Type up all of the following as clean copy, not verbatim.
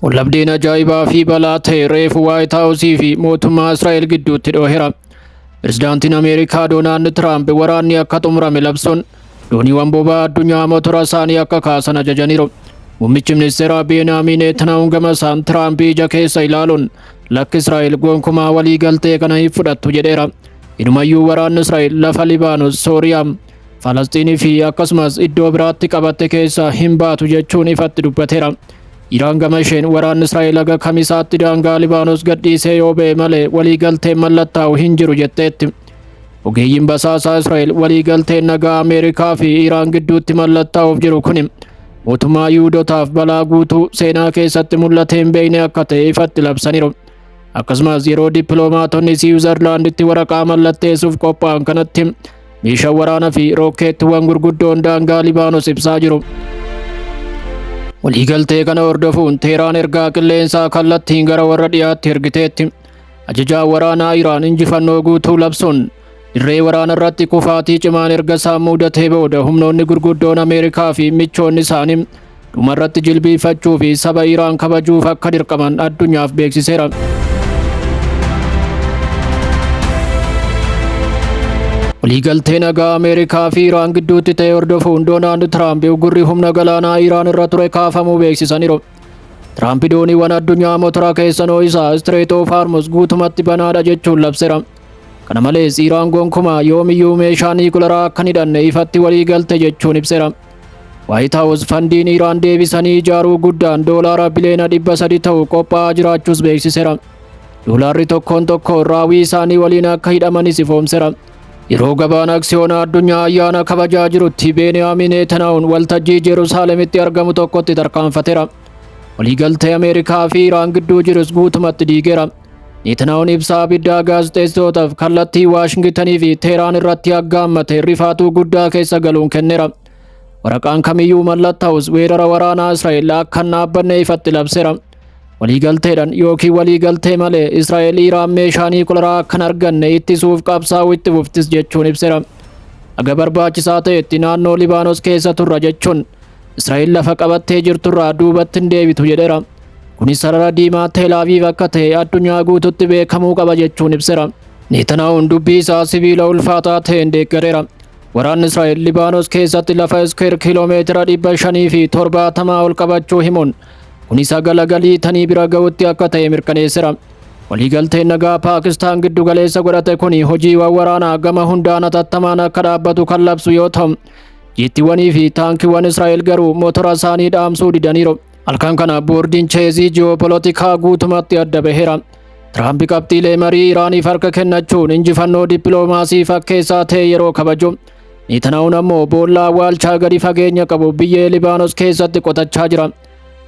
Wallabdeen ajaa'ibaa fi balaa ta'e reefu Waayit Haawusii fi mootummaa Israa'el gidduutti dhoheera. Pirezidaantiin Ameerikaa Doonaald Tiraamp waraanni akka xumurame labsuun dooniiwwan boba'aa addunyaa motora isaanii akka kaasan ajajaniiru. Muummichi ministeeraa Beniyaamin Netanyahuun gama isaan Tiraamp ija keessa ilaaluun lakki Israa'el gonkumaa walii galtee kana hin fudhattu jedheera. Inumayyuu waraanni Israa'el lafa Libaanos, Sooriyaa, Falasxiinii fi akkasumas iddoo biraatti qabatte keessa hin baatu jechuun ifatti dubbateera. Iraan gama isheen waraanni Israa'el aga kamisaatti daangaa Libaanos gadhiisee yoo ba'e malee waliigalteen mallattaa'u hin jiru jetteetti. Ogeeyyiin basaasaa Israa'el waliigalteen nagaa Ameerikaa fi Iraan gidduutti mallattaa'uuf jiru kun mootummaa Yihuudootaaf balaa guutuu seenaa keessatti mul'atee hin beekne akka ta'e ifatti labsaniiru. Akkasumas yeroo dippiloomaatonni Siwiizerlaanditti waraqaa mallatteessuuf qophaa'an kanatti meeshaa waraanaa fi rookeettiiwwan gurguddoon daangaa Libaanos ibsaa jiru. Waliigaltee kana hordofuun Teheraan ergaa qilleensaa kallattiin gara warra dhiyaatti ergiteetti. Ajajaan waraanaa Iraan injifannoo guutuu labsuun dirree waraana irratti kufaatii cimaan erga isaan mudatee booda humnoonni gurguddoon Ameerikaa fi michoonni isaanii dhumarratti jilbiifachuu fi saba Iraan kabajuuf akka dirqaman addunyaaf beeksiseera. Waliigaltee nagaa Ameerikaa fi Iraan gidduutti ta'e hordofuun Doonaald Tiraamp ugurri humna galaanaa Iraan irra ture kaafamuu beeksisaniiru. Tiraamp dooniiwwan addunyaa motora keessanoo isaa Strait of Hormuz guutumatti banaadha jechuun labseera. Kana malees Iraan gonkumaa yoomiyyuu meeshaa niikuleeraa akka hin hidhanne ifatti waliigalte jechuun ibseera. Waayit Haawus fandiin Iraan deebisanii ijaaruu guddaan doolaara biliyoona 300 ta'u qophaa'aa jiraachuus beeksiseera. Doolaarri tokkoon raawwii isaanii waliin akka hidhamanis ifoomseera. Yeroo gabaan aksiyoona addunyaa ayyaana kabajaa jirutti Beniyaamin Netanyahuun waltajjii Jerusaalemitti argamu tokkotti tarkaanfateera. Waliigaltee Ameerikaa fi Iraan gidduu jirus guutumatti diigeera. Netanyahuun ibsaa abiddaa gaazexeessitootaaf kallattii Waashingitanii fi Teheraan irratti aggaammate rifaatuu guddaa keessa galuun kenneera. Waraqaan kamiyyuu mallattaa'us weerara waraanaa Israa'el akka hin dhaabbanne ifatti labseera. Waliigalteedhaan yookiin waliigaltee malee Israa'el Iraan meeshaa niikuleeraa akka hin arganne ittisuuf qabsaa'uu itti fuftis jechuun ibseera. Aga barbaachisaa ta'etti naannoo Libaanos keessa turra jechuun Israa'el lafa qabattee jirturraa duubatti hin deebitu jedheera. Kunis sarara diimaa Teel Aviv akka ta'e addunyaa guututti beekamuu qaba jechuun ibseera. Netanyahuun dubbii isaa sibiila ulfaataa ta'een deeggareera. Waraanni Israa'el Libaanos keessatti lafa iskeer kiiloomeetira 570 ol qabachuu himuun kunis galagalii tanii bira ga'utti akka ta'e mirkaneesseera. Waliigalteen nagaa Paakistaan giddu galeessa godhate kun hojiiwwan waraanaa gama hundaan hatattamaan akka dhaabbatu kan labsu yoo ta'u, jeettiiwwanii fi taankiiwwan Israa'el garuu motora isaanii dhaamsuu didaniiru. Halkan kana boordiin cheezii ji'oopolootikaa guutumatti adda baheera. Tiraamp qabxiilee marii Iraaniif harka kennachuun injifannoo dippiloomaasii fakkeessaa ta'e yeroo kabaju. Netanyahuun ammoo boollaa awwaalchaa gadi fageenya qabu biyyee Libaanos keessatti qotachaa jira.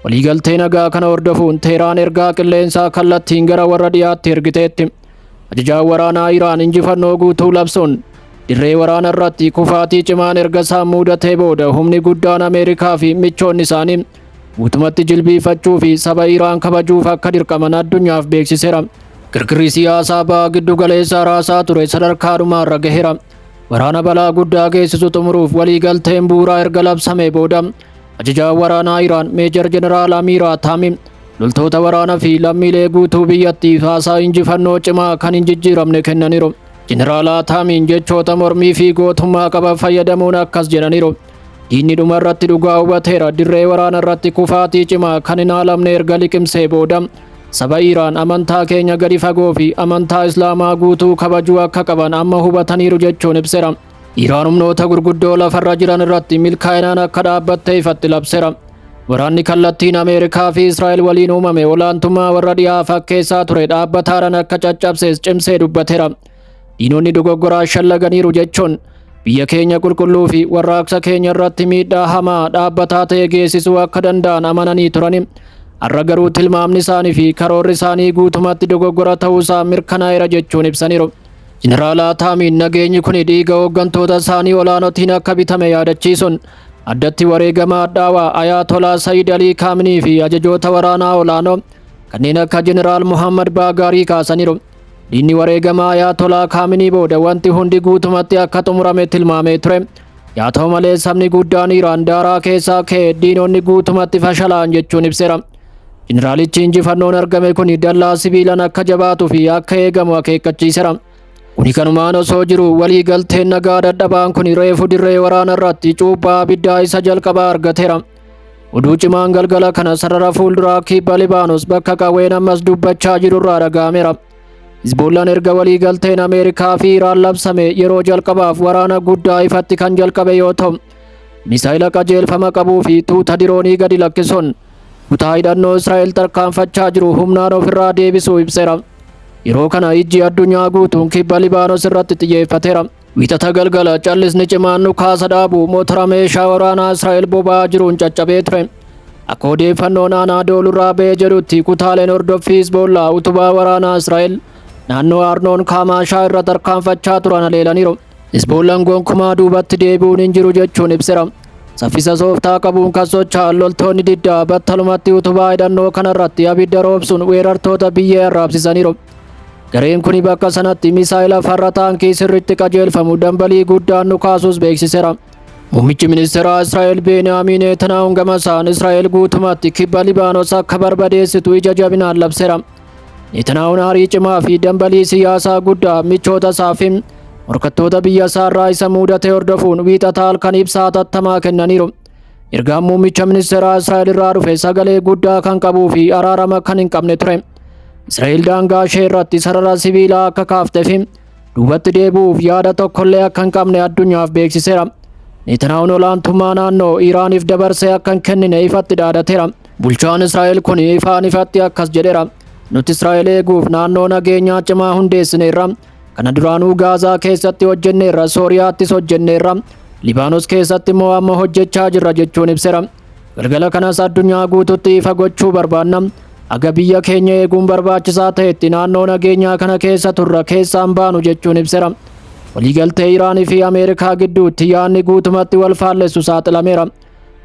Waliigaltee nagaa kana hordofuun Teheraan ergaa qilleensaa kallattiin gara warra dhiyaatti ergiteetti. Ajajaan waraanaa Iraan injifannoo guutuu labsuun dirree waraana irratti kufaatii cimaan erga isaan mudatee booda humni guddaan Ameerikaa fi michoonni isaanii guutumatti jilbiifachuu fi saba Iraan kabajuuf akka dirqaman addunyaaf beeksiseera. Kirkirri siyaasaa ba'aa giddu galeessaa raasaa ture sadarkaa dhumaarra gaheera. Waraana balaa guddaa geessisu xumuruuf waliigalteen bu'uuraa erga labsamee booda ajajaan waraanaa Iraan Meejar Jeneraal Amiir Hatami loltoota waraanaa fi lammiilee guutuu biyyattiif haasaa injifannoo cimaa kan hin jijjiiramne kennaniiru. Jeneraal Hatamiin jechoota mormii fi gootummaa qaban fayyadamuun akkas jedhaniiru. Diinni dhuma irratti dhugaa hubateera. Dirree waraana irratti kufaatii cimaa kan hin haalamne erga liqimsee booda saba Iraan amantaa keenya gadi fagoo fi amantaa Islaamaa guutuu kabajuu akka qaban amma hubataniiru jechuun ibseera. Iraan humnoota gurguddoo lafarra jiran irratti milkaa'inaan akka dhaabbatte ifatti labseera. Waraanni kallattiin Ameerikaa fi Israa'el waliin uumame olaantummaa warra dhiyaa fakkeessaa ture dhaabbataadhaan akka caccabsees cimsee dubbateera. Diinonni dogoggoraa shallaganiiru jechuun biyya keenya qulqulluu fi warraaqsa keenya irratti miidhaa hamaa dhaabbataa ta'e geessisuu akka danda'an amananii turani. Har'a garuu tilmaamni isaanii fi karoorri isaanii guutumatti dogoggora ta'uusaa mirkanaa'eera jechuun ibsaniiru. Jeneraal Hatamiin nageenyi kun dhiiga hooggantoota isaanii olaanootiin akka bitame yaadachiisuun addatti wareegama addaawaa Ayatolaa Sayyid Alii Khamenei fi ajajoota waraanaa olaanoo kanneen akka Jeneraal Muhammad Baagaarii kaasaniiru. Diinni wareegama Ayatolaa Khamenei booda wanti hundi guutumatti akka xumurame tilmaamee ture. Yaa ta'u malee sabni guddaan Iraan daaraa keessaa ka'e diinonni guutumatti fashalaan jechuun ibseera. Jeneraalichi injifannoon argame kun dallaa sibiilaan akka jabaatuu fi akka eegamu akeekkachiiseera. Kuni kanumaan osoo jiru waliigalteen nagaa dadhabaan kun reefu dirree waraana irratti cuuphaa abiddaa isa jalqabaa argateera. Oduu cimaan galgala kana sarara fuulduraa kibba Libaanos bakka qawween ammas dubbachaa jirurraa dhaga'ameera. Hizbollaan erga waliigalteen Ameerikaa fi Iraan labsame yeroo jalqabaaf waraana guddaa ifatti kan jalqabe yoo ta'u, misaayila qajeelfama qabuu fi tuuta diroonii gadi lakkisuun kutaa hidhannoo Israa'el tarkaanfachaa jiru humnaan ofirraa deebisuu ibseera. Yeroo kana ijji addunyaa guutuun kibba Libaanos irratti xiyyeeffateera. Wiixata galgala callisni cimaan dhukaasa dhaabu motora meeshaa waraanaa Israa'el boba'aa jiruun caccabee ture. Akka odeeffannoon Anaadooluu irraa ba'ee jedhutti kutaaleen hordoffii Hizbollaa utubaa waraanaa Israa'el naannoo Arnoon Kaamashaa irra tarkaanfachaa turan haleelaniiru. Hizbollaan gonkumaa duubatti deebi'uun hin jiru jechuun ibseera. Saffisa sooftaa qabuun kan socho'an loltoonni diddaa battalumatti utubaa hidhannoo kanarratti abidda roobsuun weerartoota biyyee arraabsisaniiru. Gareen kun bakka sanatti misaayila farra taankii sirriitti qajeelfamu dambalii guddaan dhukaasuus beeksiseera. Muummichi ministeeraa Israa'el Beniyaamin Netanyahuun gama isaan Israa'el guutumatti kibba Libaanos akka barbadeessitu ija jabinaan labseera. Netanyahuun aarii cimaa fi dambalii siyaasaa guddaa michoota isaa fi morkattoota biyya isaarraa isa mudate hordofuun wiixata halkan ibsaa hatattamaa kennaniiru. Ergaan muummicha ministeeraa Israa'el irraa dhufe sagalee guddaa kan qabuu fi araarama kan hin qabne ture. Israa'el daangaa ishee irratti sarara sibiilaa akka kaaftee fi duubatti deebi'uuf yaada tokkollee akka hin qabne addunyaaf beeksiseera. Netanyahuun olaantummaa naannoo Iraaniif dabarsee akka hin kennine ifatti dhaadateera. Bulchaan Israa'el kun ifaan ifatti akkas jedheera. Nuti Israa'el eeguuf naannoo nageenyaa cimaa hundeessineerra. Kana duraanuu Gaazaa keessatti hojjenneerra, Sooriyaattis hojjenneerra, Libaanos keessatti immoo amma hojjechaa jirra jechuun ibseera. Galgala kanas addunyaa guututti ifa gochuu barbaanna. Aga biyya keenya eeguun barbaachisaa ta'etti naannoo nageenyaa kana keessa turra keessaan baanu jechuun ibseera. Waliigaltee Iraanii fi Ameerikaa gidduutti yaadni guutumatti wal faallessu saaxilameera.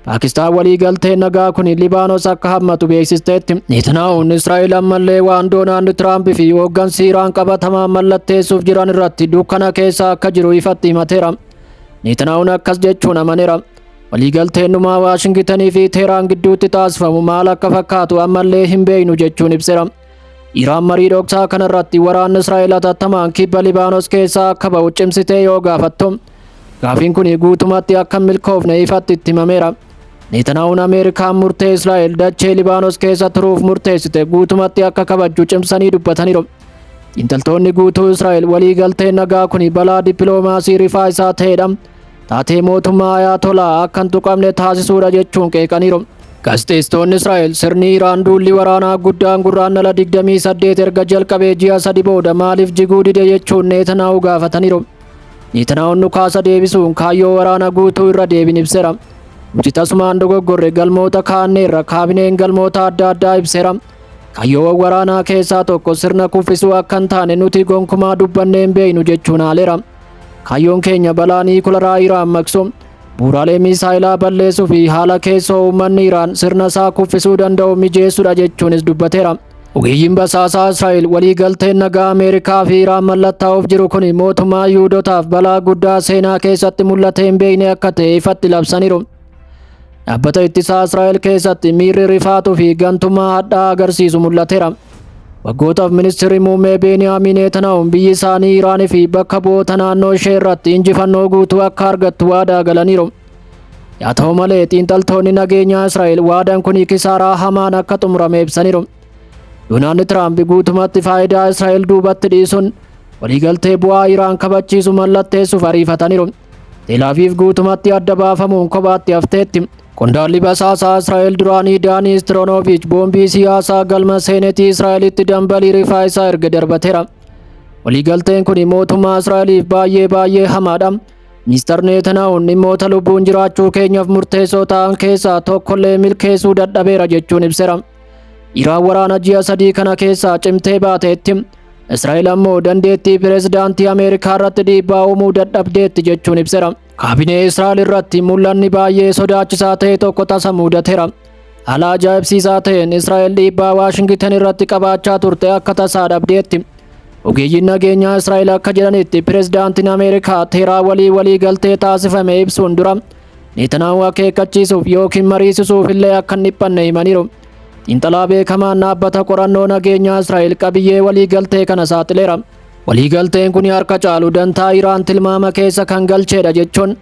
Paakistaan waliigalteen nagaa kun Libaanos akka hammatu beeksisteetti. Netanyahuun Israa'el ammallee waan Doonaald Tiraamp fi hooggansi Iraan qabatamaan mallatteessuuf jiran irratti dukkana keessa akka jiru ifatti himateera. Netanyahuun akkas jechuun amaneera. Waliigalteen dhumaa Waashingitanii fi Teheraan gidduutti taasifamu maal akka fakkaatu ammallee hin beeknu jechuun ibseera. Iraan marii dhoksaa kanarratti waraanni Israa'el hatattamaan kibba Libaanos keessaa akka ba'u cimsitee yoo gaafattu, gaafiin kun guutumatti akka hin milkoofne ifatti itti himameera. Netanyahuun Ameerikaan murtee Israa'el dachee Libaanos keessa turuuf murteessite guutumatti akka kabajju cimsanii dubbataniiru. Xiinxaltoonni guutuu Israa'el waliigalteen nagaa kun balaa dippiloomaasii rifaa isaa ta'edha. Taatee mootummaa Ayatolaa akka hin tuqamne taasisuudha jechuun qeeqaniiru. Gaazexeessitoonni Israa'el sirni Iraan duulli waraanaa guddaan gurraandhala 28 erga jalqabee ji'a 3 booda maaliif jiguu dide jechuun Netanyahu gaafataniiru. Netanyahuun dhukaasa deebisuun kaayyoo waraana guutuu irra deebiin ibseera. Nuti tasumaan dogoggorre galmoota kaanneerra kaabineen galmoota adda addaa ibseera. Kaayyoowwan waraanaa keessaa tokko sirna kuffisuu akka hin taane nuti gonkumaa dubbannee hin beeknu jechuun haaleera. Kaayyoon keenya balaa niikularaa Iraan maqsu, bu'uuraalee misaayilaa balleessuu fi haala keessoo uummanni Iraan sirna isaa kuffisuu danda'u mijeessuudha jechuunis dubbateera. Ogeeyyiin basaasaa Israa'el waliigalteen nagaa Ameerikaa fi Iraan mallattaa'uuf jiru kun mootummaa Yihuudootaaf balaa guddaa seenaa keessatti mul'atee hin beekne akka ta'e ifatti labsaniiru. Dhaabbata ittisaa Israa'el keessatti miirri rifaatuu fi gantummaa hadhaa agarsiisu mul'ateera. Waggootaaf ministeerri muummee Beniyaamin Netanyahuun biyyi isaanii Iraanii fi bakka bu'oota naannoo ishee irratti injifannoo guutuu akka argattu waadaa galaniiru. Yaa ta'u malee xiinxaltoonni nageenyaa Israa'el waadaan kun kisaaraa hamaan akka xumurame ibsaniiru. Doonaald Tiraamp guutumatti faayidaa Israa'el duubatti dhiisuun waliigaltee bu'aa Iraan kabachiisu mallatteessuuf ariifataniiru. Teel Aviv guutumatti adda baafamuun kophaatti hafteetti. Qondaalli basaasaa Israa'el duraanii Daanii Istiroonoviich boombii siyaasaa galma seenetii Israa'elitti dambalii rifaa isaa erga darbateera. Waliigalteen kun mootummaa Israa'eliif baay'ee hamaadha. Ministeerri Netanyahuun dhimmoota lubbuun jiraachuu keenyaaf murteessoo ta'an keessaa tokkollee milkeessuu dadhabeera jechuun ibseera. Iraan waraana ji'a 3 kana keessaa cimtee baateetti. Israa'el ammoo dandeettii pireezidaantii Ameerikaa irratti dhiibbaa uumuu dadhabdeetti jechuun ibseera. Kaabinee Israa'el irratti mul'anni baay'ee sodaachisaa ta'e tokko tasa mudateera. Haala ajaa'ibsiisaa ta'een Israa'el dhiibbaa Waashingitan irratti qabaachaa turte akka tasaa dhabdeetti. Ogeeyyiin nageenyaa Israa'el akka jedhanitti pireezidaantiin Ameerikaa Teheraan waliigaltee taasifame ibsuun dura Netanyahu akeekkachiisuuf yookiin mariisisuuf illee akka hin dhiphanne himaniiru. xiinxalaa beekamaan dhaabbata qorannoo nageenyaa Israa'el qabiyyee waliigaltee kana saaxileera. Waliigalteen kun harka caalu dantaa Iraan tilmaama keessa kan galchedha jechuun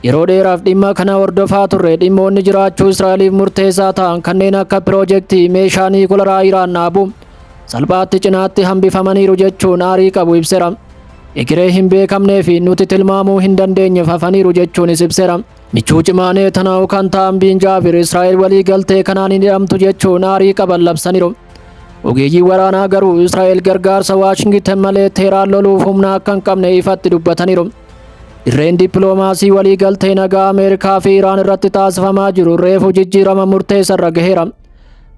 yeroo dheeraaf dhimma kana hordofaa turre dhimmoonni jiraachuu Israa'eliif murteessaa ta'an kanneen akka piroojeektii meeshaa niikuleeraa Iraan dhaabu salphaatti cinaatti hambifamaniiru jechuun aarii qabu ibseera. Egeree hin beekamnee fi nuti tilmaamuu hin dandeenyeef hafaniiru jechuunis ibseera. Michuu cimaa Netanyaahuu kan ta'an Biin Jaavir Israa'el waliigaltee kanaan hin hidhamtu jechuun aarii qaban labsaniiru. Ogeeyyiin waraanaa garuu Israa'el gargaarsa Waashingtan malee Teheraan loluuf humna akka hin qabne ifatti dubbataniiru. Dirreen dippiloomaasii waliigaltee nagaa Ameerikaa fi Iraan irratti taasifamaa jiru reefu jijjiirama murteessarra gaheera.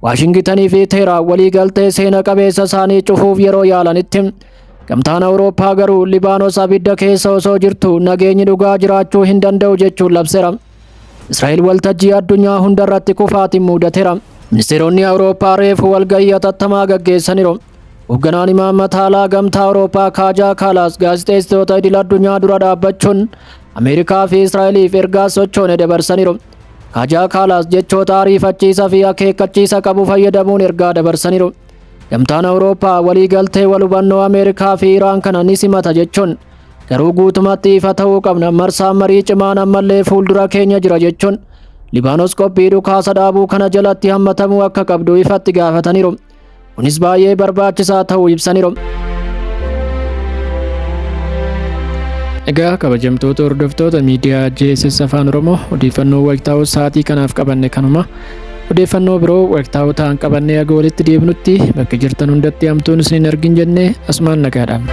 Waashingtanii fi Teheraan waliigaltee seena qabeessa isaanii cufuuf yeroo yaalanitti gamtaan Awurooppaa garuu Libaanos abidda keessa osoo jirtu nageenyi dhugaa jiraachuu hin danda'u jechuun labseera. Israa'el waltajjii addunyaa hundarratti kufaatiin muudateera. Ministeeronni Awurooppaa reefu walgahii hatattamaa gaggeessaniiru. Hoogganaan imaammata alaa gamtaa Awurooppaa Kaajaa Kaalaas gaazexeessitoota idil addunyaa dura dhaabbachuun Ameerikaa fi Israa'eliif ergaa sochoone dabarsaniiru. Kaajaa Kaalaas jechoota ariifachiisa fi akeekkachiisa qabu fayyadamuun ergaa dabarsaniiru. Gamtaan Awurooppaa waliigaltee wal hubannoo Ameerikaa fi Iraan kana ni simata jechuun garuu guutumatti ifa ta'uu qabna marsaan marii cimaan ammallee fuuldura keenya jira jechuun Libaanos qophii dhukaasa dhaabuu kana jalatti hammatamuu akka qabdu ifatti gaafataniiru. Kunis baay'ee barbaachisaa ta'uu ibsaniiru. Egaa kabajamtoota hordoftoota miidiyaa JSS Afaan Oromoo odeeffannoo waqtaa'oo sa'aatii kanaaf qabanne kanuma. Odeeffannoo biroo waqtaa'oo ta'an qabannee aga walitti deebinutti bakka jirtan hundatti hamtuun isin hin argin jennee asumaan nagaadhaan.